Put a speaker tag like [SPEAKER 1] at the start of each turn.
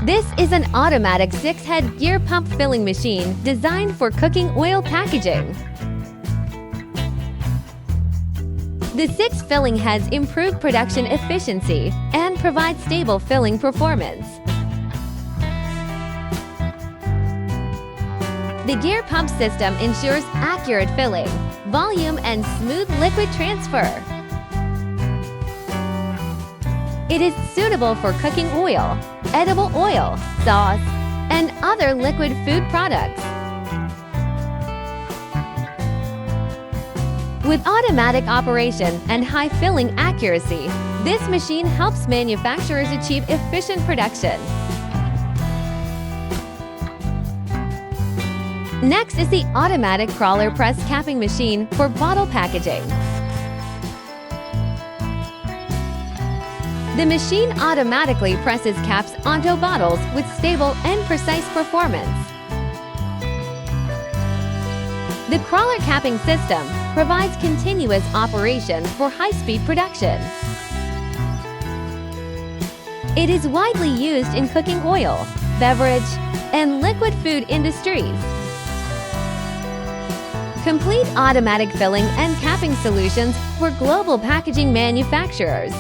[SPEAKER 1] This is an automatic 6-head gear pump filling machine designed for cooking oil packaging. The 6 filling heads improve production efficiency and provide stable filling performance. The gear pump system ensures accurate filling, volume, and smooth liquid transfer. It is suitable for cooking oil, edible oil, sauce, and other liquid food products. With automatic operation and high filling accuracy, this machine helps manufacturers achieve efficient production. Next is the automatic crawler press capping machine for bottle packaging. The machine automatically presses caps onto bottles with stable and precise performance. The crawler capping system provides continuous operation for high-speed production. It is widely used in cooking oil, beverage, and liquid food industries. Complete automatic filling and capping solutions for global packaging manufacturers.